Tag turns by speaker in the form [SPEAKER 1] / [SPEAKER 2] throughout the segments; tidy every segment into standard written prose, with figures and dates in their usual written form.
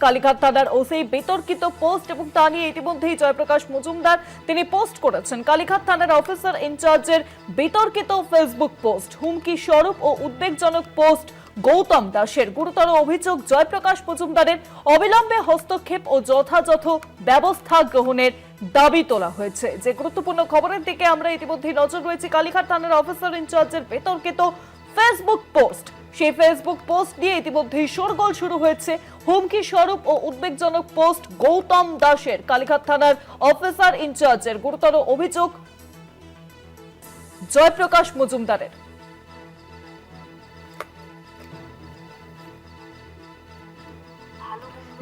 [SPEAKER 1] কালীঘাট থানার ওসি বিতর্কিত পোস্ট এবং তা নিয়ে ইতিমধ্যেই জয়প্রকাশ মজুমদার তিনি পোস্ট করেছেন। কালীঘাট থানার অফিসার ইনচার্জের বিতর্কিত ফেসবুক পোস্ট, হুমকি স্বরূপ ও উদ্বেগজনক পোস্ট গৌতম দাসের। গুরুতর অভিযোগ, জয়প্রকাশ মজুমদারের অবিলম্বে হস্তক্ষেপ ও যথাযথ ব্যবস্থা গ্রহণের দাবি তোলা হয়েছে। যে গুরুত্বপূর্ণ খবরের দিকে আমরা ইতিমধ্যেই নজর রয়েছে। কালীঘাট থানার অফিসার ইনচার্জের বিতর্কিত ফেসবুক পোস্ট, সেই ফেসবুক পোস্ট নিয়ে ইতিমধ্যেই শোরগোল শুরু হয়েছে। হুমকি স্বরূপ ও উদ্বেগজনক পোস্ট গৌতম দাসের। কালীঘাট থানার অফিসার ইনচার্জের গুরুতর অভিযোগ জয়প্রকাশ মজুমদারের।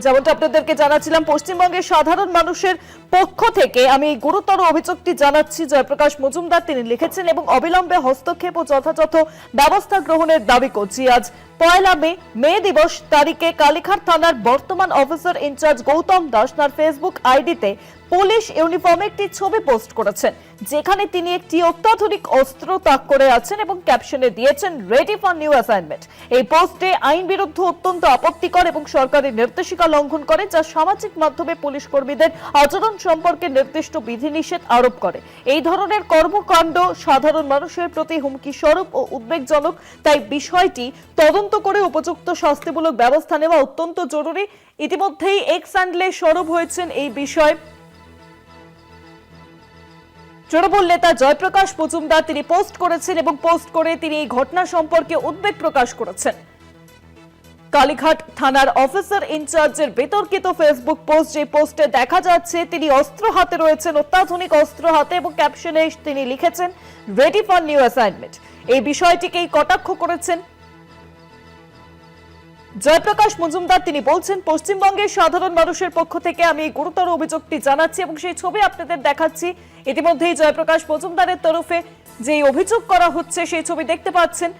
[SPEAKER 1] যেমনটা আপনাদেরকে জানাচ্ছিলাম, পশ্চিমবঙ্গের সাধারণ মানুষের পক্ষ থেকে আমি এই গুরুতর অভিযোগটি জানাচ্ছি। জয়প্রকাশ মজুমদার তিনি লিখেছেন এবং অবিলম্বে হস্তক্ষেপ ও যথাযথ ব্যবস্থা গ্রহণের দাবি করছি। আজ 1 মে দিবস তারিখে কালীঘাট থানার বর্তমান অফিসার ইনচার্জ গৌতম দাস তার ফেসবুক আইডিতে পুলিশ ইউনিফর্মে একটি ছবি পোস্ট করেছেন, যেখানে তিনি একটি অত্যাধুনিক অস্ত্র তাক করে আছেন এবং ক্যাপশনে দিয়েছেন রেডি ফর নিউ অ্যাসাইনমেন্ট। এই পোস্টে আইন বিরুদ্ধ, অত্যন্ত আপত্তিকর এবং সরকারি নির্দেশিকা লঙ্ঘন করে, যা সামাজিক মাধ্যমে পুলিশ কর্মীদের আচরণ সম্পর্কে নির্দিষ্ট বিধিনিষেধ আরোপ করে। এই ধরনের কর্মকাণ্ড সাধারণ মানুষের প্রতি হুমকি স্বরূপ ও উদ্বেগজনক, তাই বিষয়টি তদন্ত করে উপযুক্ত শাস্তিমূলক ব্যবস্থা নেওয়া অত্যন্ত জরুরি। ইতিমধ্যেই এক্স হ্যান্ডলে সরব হয়েছেন এই বিষয়ে তৃণমূল নেতা জয়প্রকাশ মজুমদার। তিনি পোস্ট করেছেন এবং পোস্ট করে তিনি এই ঘটনা সম্পর্কে উদ্বেগ প্রকাশ করেছেন। কালীঘাট থানার অফিসার ইনচার্জের বিতর্কিত ফেসবুক পোস্ট, যে পোস্টে দেখা যাচ্ছে তিনি অস্ত্র হাতে রয়েছেন, অত্যাধুনিক অস্ত্র হাতে, এবং ক্যাপশনে তিনি লিখেছেন রেডি ফর নিউ অ্যাসাইনমেন্ট। এই বিষয়টিকেই কটাক্ষ করেছেন জয়প্রকাশ মজুমদার। তিনি বলছেন, পশ্চিমবঙ্গের সাধারণ মানুষের পক্ষ থেকে আমি এই গুরুতর অভিযোগটি জানাচ্ছি এবং সেই ছবি আপনাদের দেখাচ্ছি। ইতিমধ্যেই জয়প্রকাশ মজুমদারের তরফে যে অভিযোগ করা হচ্ছে সেই ছবি দেখতে পাচ্ছেন।